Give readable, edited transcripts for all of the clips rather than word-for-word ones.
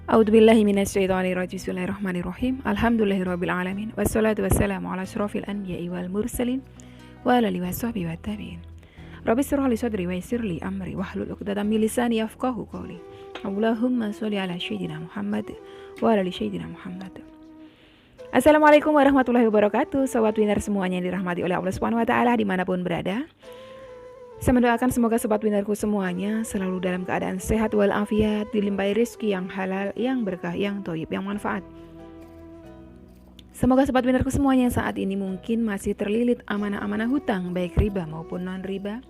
A'udzubillahi minasyaitonirrajim. Bismillahirrahmanirrahim. Alhamdulillahirabbil alamin. Wassalatu wassalamu ala asyrofil anbiya'i wal mursalin wa ala alihi washabbihi wattabi'in. Rabbi shrah li sadri wa yassir li amri wahlul 'uqdatam min lisani yafqahu qawli. Allahumma sholli ala sayyidina Muhammad wa ala ali sayyidina Muhammad. Assalamualaikum warahmatullahi wabarakatuh. Sobat Winner semuanya yang dirahmati oleh Allah Subhanahu wa taala dimanapun berada. Saya mendoakan semoga sobat winnerku semuanya selalu dalam keadaan sehat walafiat, dilimpahi rezeki yang halal, yang berkah, yang thayyib, yang manfaat. Semoga sobat winnerku semuanya saat ini mungkin masih terlilit amanah-amanah hutang, baik riba maupun non-riba.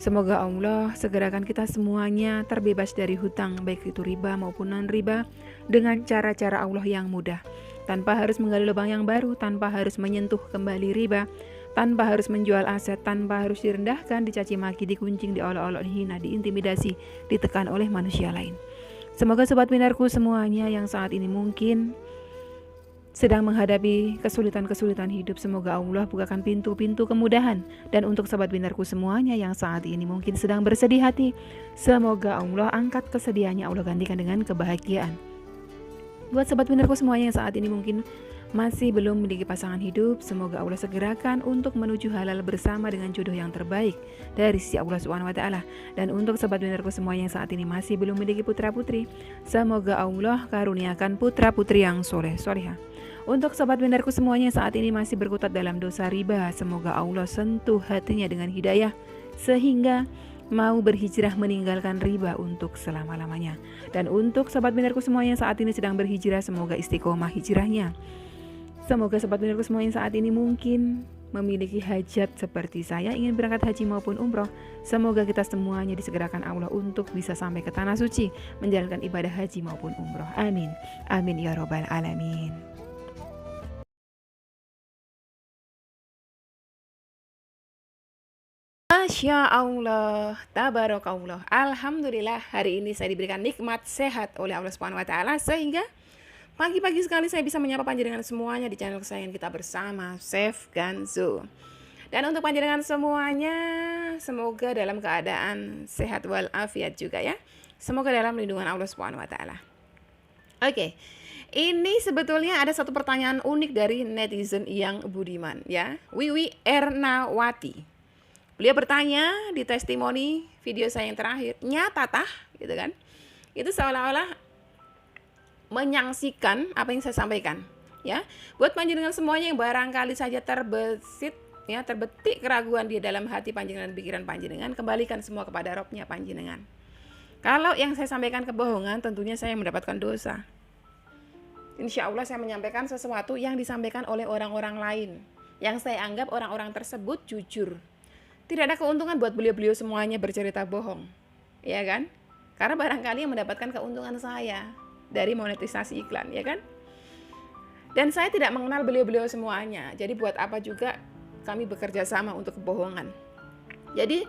Semoga Allah segerakan kita semuanya terbebas dari hutang, baik itu riba maupun non-riba, dengan cara-cara Allah yang mudah, tanpa harus menggali lubang yang baru, tanpa harus menyentuh kembali riba, tanpa harus menjual aset, tanpa harus direndahkan, dicaci maki, dikuncing, diolok-olok, dihina, diintimidasi, ditekan oleh manusia lain. Semoga sobat winnerku semuanya yang saat ini mungkin sedang menghadapi kesulitan-kesulitan hidup, semoga Allah bukakan pintu-pintu kemudahan. Dan untuk sobat winnerku semuanya yang saat ini mungkin sedang bersedih hati, semoga Allah angkat kesedihannya, Allah gantikan dengan kebahagiaan. Buat sobat winnerku semuanya yang saat ini mungkin masih belum memiliki pasangan hidup, semoga Allah segerakan untuk menuju halal bersama dengan jodoh yang terbaik dari sisi Allah Subhanahu wa taala. Dan untuk sobat winnerku semuanya yang saat ini masih belum memiliki putra-putri, semoga Allah karuniakan putra-putri yang soleh-solehah. Untuk sobat winnerku semuanya yang saat ini masih berkutat dalam dosa riba, semoga Allah sentuh hatinya dengan hidayah sehingga mau berhijrah meninggalkan riba untuk selama-lamanya. Dan untuk sobat winnerku semuanya yang saat ini sedang berhijrah, semoga istiqomah hijrahnya. Semoga sobat winnerku semuanya saat ini mungkin memiliki hajat seperti saya, ingin berangkat haji maupun umroh. Semoga kita semuanya disegerakan Allah untuk bisa sampai ke tanah suci, menjalankan ibadah haji maupun umroh. Amin. Amin ya robbal alamin. Masya Allah, tabarakallah. Alhamdulillah, hari ini saya diberikan nikmat sehat oleh Allah Subhanahu wa taala sehingga pagi-pagi sekali saya bisa menyapa panjenengan semuanya di channel kesayangan kita bersama, Chef Ganzo. Dan untuk panjenengan semuanya, semoga dalam keadaan sehat walafiat juga ya. Semoga dalam lindungan Allah Subhanahu wa taala. Oke. Ini sebetulnya ada satu pertanyaan unik dari netizen yang budiman ya. Wiwi Ernawati. Beliau bertanya di testimoni video saya yang terakhir, nyata tah gitu kan. Itu seolah-olah menyaksikan apa yang saya sampaikan ya. Buat panjenengan semuanya yang barangkali saja terbetik keraguan di dalam hati panjenengan dan pikiran panjenengan, kembalikan semua kepada Robnya panjenengan. Kalau yang saya sampaikan kebohongan, tentunya saya mendapatkan dosa. Insya Allah saya menyampaikan sesuatu yang disampaikan oleh orang-orang lain, yang saya anggap orang-orang tersebut jujur. Tidak ada keuntungan buat beliau-beliau semuanya bercerita bohong, ya kan? Karena barangkali yang mendapatkan keuntungan saya dari monetisasi iklan, ya kan? Dan saya tidak mengenal beliau-beliau semuanya. Jadi buat apa juga kami bekerja sama untuk kebohongan. Jadi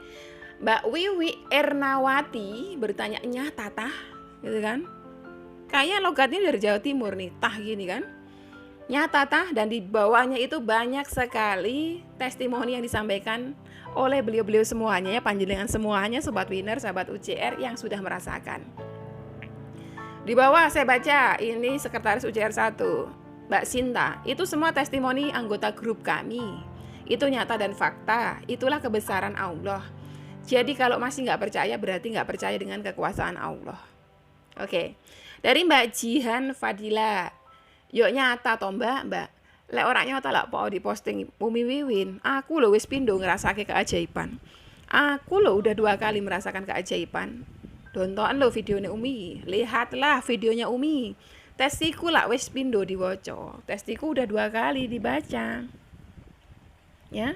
Mbak Wiwi Ernawati bertanya, nyata tah gitu kan? Kayak logatnya dari Jawa Timur nih, tah gini kan? Nyata tah, dan di bawahnya itu banyak sekali testimoni yang disampaikan oleh beliau-beliau semuanya ya, panjenengan semuanya, sobat winner, sahabat UCR yang sudah merasakan. Di bawah saya baca, ini sekretaris UCR 1, Mbak Sinta. Itu semua testimoni anggota grup kami. Itu nyata dan fakta. Itulah kebesaran Allah. Jadi kalau masih nggak percaya, berarti nggak percaya dengan kekuasaan Allah. Oke. Dari Mbak Jihan Fadila. Yuk nyata toh mbak. Lek orang nyata lah po di posting Umi Wiwin. Aku lo wis pindo ngerasake keajaiban. Aku lo udah 2 kali merasakan keajaiban. Dontoan lo videonya Umi, lihatlah videonya Umi. Testiku lah wis pindo diwoco. Testiku udah 2 kali dibaca. Ya.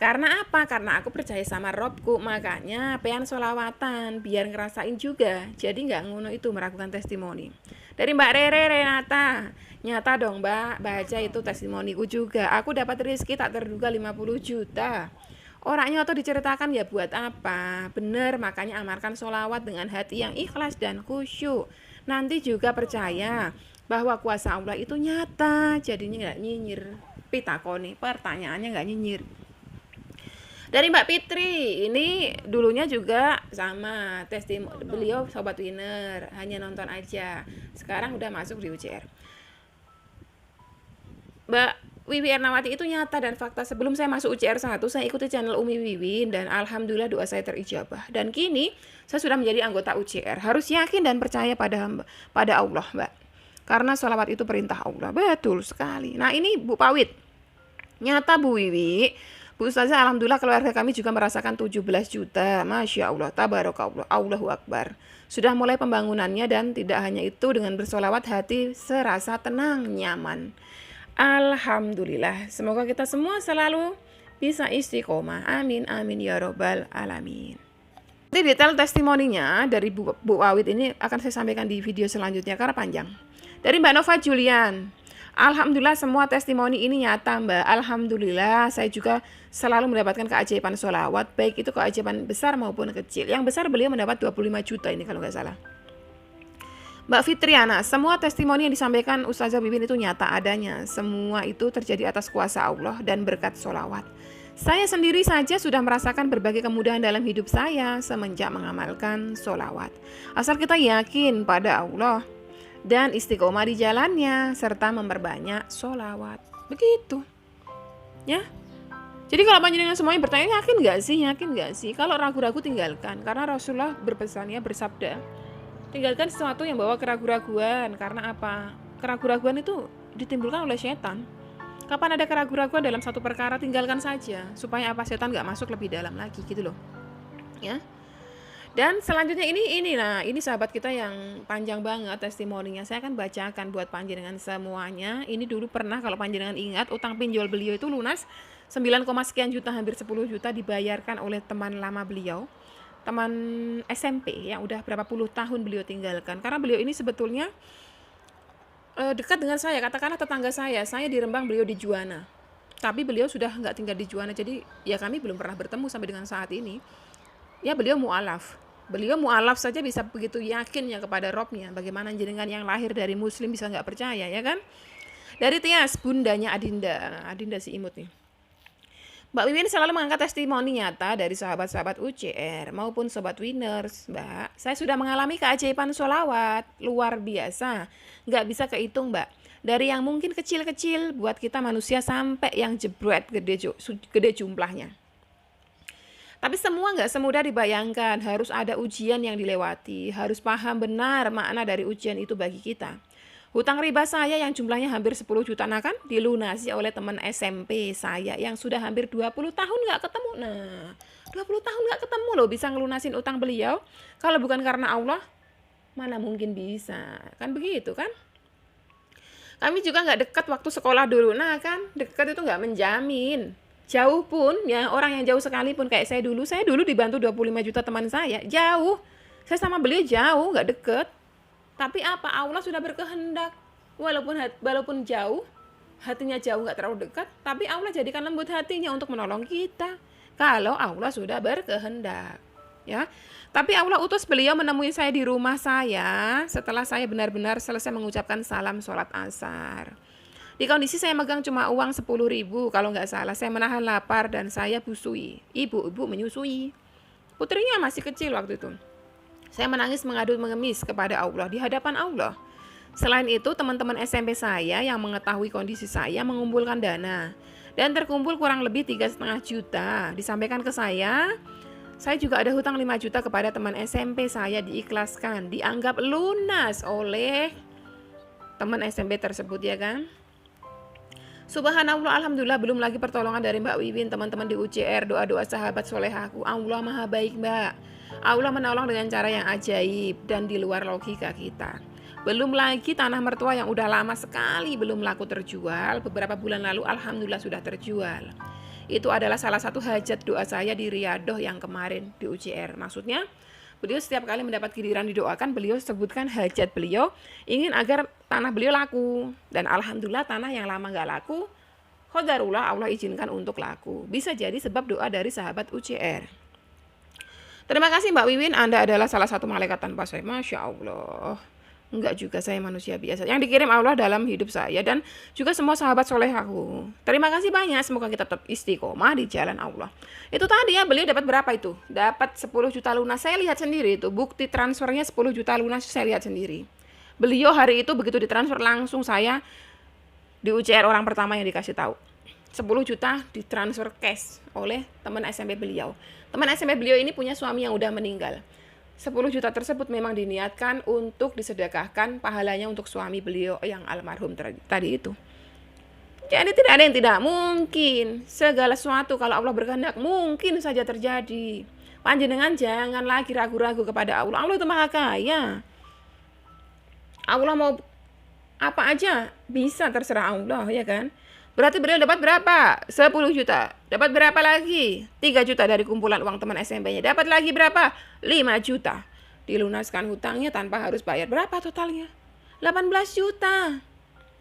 Karena apa? Karena aku percaya sama Robku, makanya pengen sholawatan biar ngerasain juga. Jadi nggak ngono itu meragukan testimoni. Dari Mbak Rere Renata, nyata dong Mbak, baca itu testimoniku juga. Aku dapat rezeki tak terduga 50 juta. Orangnya atau diceritakan ya buat apa? Bener, makanya amalkan sholawat dengan hati yang ikhlas dan khusyuk. Nanti juga percaya bahwa kuasa Allah itu nyata, jadinya nggak nyinyir. Pitakoni, pertanyaannya nggak nyinyir. Dari Mbak Fitri, ini dulunya juga sama, testimoni beliau sobat winner, hanya nonton aja. Sekarang udah masuk di UCR. Mbak Wiwi Ernawati, itu nyata dan fakta. Sebelum saya masuk UCR 1, saya ikuti channel Umi Wiwin dan alhamdulillah doa saya terijabah. Dan kini saya sudah menjadi anggota UCR. Harus yakin dan percaya pada Allah, Mbak. Karena sholawat itu perintah Allah. Betul sekali. Nah, ini Bu Pawit. Nyata Bu Wiwi, Bu Ustazah, alhamdulillah keluarga kami juga merasakan 17 juta. Masya Allah, tabarakallah, Allahu Akbar. Sudah mulai pembangunannya dan tidak hanya itu, dengan bersolawat hati serasa tenang, nyaman. Alhamdulillah, semoga kita semua selalu bisa istiqomah. Amin, amin ya robbal alamin. Nanti detail testimoninya dari Bu Wawit ini akan saya sampaikan di video selanjutnya karena panjang. Dari Mbak Nova Julian, alhamdulillah semua testimoni ini nyata, Mbak. Alhamdulillah saya juga selalu mendapatkan keajaiban sholawat, baik itu keajaiban besar maupun kecil. Yang besar beliau mendapat 25 juta ini kalau nggak salah. Mbak Fitriana, semua testimoni yang disampaikan Ustazah Wiwin itu nyata adanya. Semua itu terjadi atas kuasa Allah dan berkat sholawat. Saya sendiri saja sudah merasakan berbagai kemudahan dalam hidup saya semenjak mengamalkan sholawat. Asal kita yakin pada Allah dan istiqomah di jalannya, serta memperbanyak sholawat. Begitu. Ya. Jadi kalau panjenengan semuanya bertanya, yakin gak sih? Yakin gak sih? Kalau ragu-ragu tinggalkan. Karena Rasulullah berpesannya, bersabda, tinggalkan sesuatu yang bawa keraguan-raguan. Karena apa? Keraguan-raguan itu ditimbulkan oleh setan. Kapan ada keraguan-raguan dalam satu perkara, tinggalkan saja. Supaya apa? Setan gak masuk lebih dalam lagi gitu loh. Ya. Dan selanjutnya ini sahabat kita yang panjang banget testimoninya. Saya akan bacakan buat panjenengan semuanya. Ini dulu pernah, kalau panjenengan ingat, utang pinjol beliau itu lunas 9, sekian juta, hampir 10 juta dibayarkan oleh teman lama beliau, teman SMP yang udah berapa puluh tahun beliau tinggalkan. Karena beliau ini sebetulnya dekat dengan saya, katakanlah tetangga saya di Rembang, beliau di Juwana. Tapi beliau sudah nggak tinggal di Juwana, jadi ya kami belum pernah bertemu sampai dengan saat ini. Ya beliau mu'alaf saja bisa begitu yakinnya kepada Robnya. Bagaimana jenengan yang lahir dari muslim bisa nggak percaya, ya kan? Dari Tias, bundanya Adinda si imut nih. Mbak Wiwin selalu mengangkat testimoni nyata dari sahabat-sahabat UCR maupun sobat winners. Mbak, saya sudah mengalami keajaiban sholawat luar biasa, nggak bisa kehitung, Mbak. Dari yang mungkin kecil-kecil buat kita manusia sampai yang jebret gede jumlahnya. Tapi semua nggak semudah dibayangkan, harus ada ujian yang dilewati, harus paham benar makna dari ujian itu bagi kita. Hutang riba saya yang jumlahnya hampir 10 juta kan dilunasi oleh teman SMP saya yang sudah hampir 20 tahun nggak ketemu. Nah, 20 tahun nggak ketemu loh bisa ngelunasin utang beliau. Kalau bukan karena Allah, mana mungkin bisa. Kan begitu kan? Kami juga nggak dekat waktu sekolah dulu. Nah kan, dekat itu nggak menjamin. Jauh pun, ya orang yang jauh sekalipun kayak saya dulu dibantu 25 juta teman saya, jauh. Saya sama beliau jauh, nggak deket. Tapi apa? Allah sudah berkehendak. Walaupun jauh, hatinya jauh nggak terlalu dekat, tapi Allah jadikan lembut hatinya untuk menolong kita. Kalau Allah sudah berkehendak. Ya. Tapi Allah utus beliau menemui saya di rumah saya setelah saya benar-benar selesai mengucapkan salam sholat asar. Di kondisi saya megang cuma uang 10.000 kalau nggak salah. Saya menahan lapar dan saya busui. Ibu menyusui. Putrinya masih kecil waktu itu. Saya menangis mengemis kepada Allah di hadapan Allah. Selain itu, teman-teman SMP saya yang mengetahui kondisi saya mengumpulkan dana. Dan terkumpul kurang lebih 3,5 juta. Disampaikan ke saya juga ada hutang 5 juta kepada teman SMP saya, diikhlaskan. Dianggap lunas oleh teman SMP tersebut, ya kan? Subhanallah, alhamdulillah, belum lagi pertolongan dari Mbak Wiwin, teman-teman di UCR, doa-doa sahabat solehaku. Allah maha baik, Mbak. Allah menolong dengan cara yang ajaib dan di luar logika kita. Belum lagi tanah mertua yang udah lama sekali belum laku terjual, beberapa bulan lalu alhamdulillah sudah terjual. Itu adalah salah satu hajat doa saya di Riyadoh yang kemarin di UCR. Maksudnya, beliau setiap kali mendapat giliran didoakan, beliau sebutkan hajat beliau, ingin agar tanah beliau laku. Dan alhamdulillah tanah yang lama gak laku, qadarullah Allah izinkan untuk laku. Bisa jadi sebab doa dari sahabat UCR. Terima kasih Mbak Wiwin, Anda adalah salah satu malaikat tanpa sayap. Masya Allah. Enggak juga, saya manusia biasa yang dikirim Allah dalam hidup saya dan juga semua sahabat soleh aku. Terima kasih banyak, semoga kita tetap istiqomah di jalan Allah. Itu tadi ya, beliau dapat berapa itu? Dapat 10 juta lunas. Saya lihat sendiri itu, bukti transfernya 10 juta lunas, saya lihat sendiri. Beliau hari itu begitu ditransfer langsung saya di UCR orang pertama yang dikasih tahu. 10 juta ditransfer cash oleh teman SMP beliau. Teman SMP beliau ini punya suami yang udah meninggal. 10 juta tersebut memang diniatkan untuk disedekahkan pahalanya untuk suami beliau yang almarhum tadi itu. Jadi tidak ada yang tidak mungkin. Segala sesuatu kalau Allah berkehendak mungkin saja terjadi. Panjenengan jangan lagi ragu-ragu kepada Allah. Allah itu maha kaya. Allah mau apa aja bisa, terserah Allah, ya kan? Berarti beliau dapat berapa? 10 juta. Dapat berapa lagi? 3 juta dari kumpulan uang teman SMP-nya. Dapat lagi berapa? 5 juta. Dilunaskan hutangnya tanpa harus bayar. Berapa totalnya? 18 juta.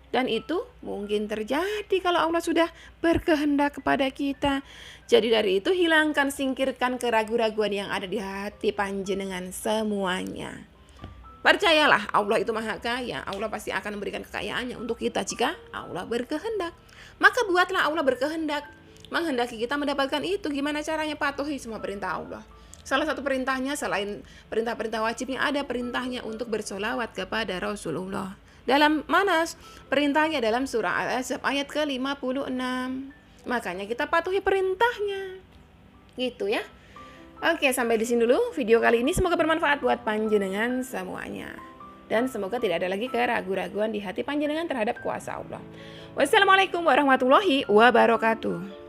Dan itu mungkin terjadi kalau Allah sudah berkehendak kepada kita. Jadi dari itu hilangkan, singkirkan keraguan-raguan yang ada di hati panjenengan semuanya. Percayalah, Allah itu maha kaya. Allah pasti akan memberikan kekayaannya untuk kita jika Allah berkehendak. Maka buatlah Allah berkehendak, menghendaki kita mendapatkan itu. Gimana caranya? Patuhi semua perintah Allah. Salah satu perintahnya, selain perintah-perintah wajibnya, ada perintahnya untuk bersolawat kepada Rasulullah. Dalam mana perintahnya? Dalam surah Al-Ahzab ayat ke-56. Makanya kita patuhi perintahnya. Gitu ya. Oke, sampai di sini dulu video kali ini. Semoga bermanfaat buat panjenengan semuanya. Dan semoga tidak ada lagi keraguan-raguan di hati panjenengan terhadap kuasa Allah. Wassalamualaikum warahmatullahi wabarakatuh.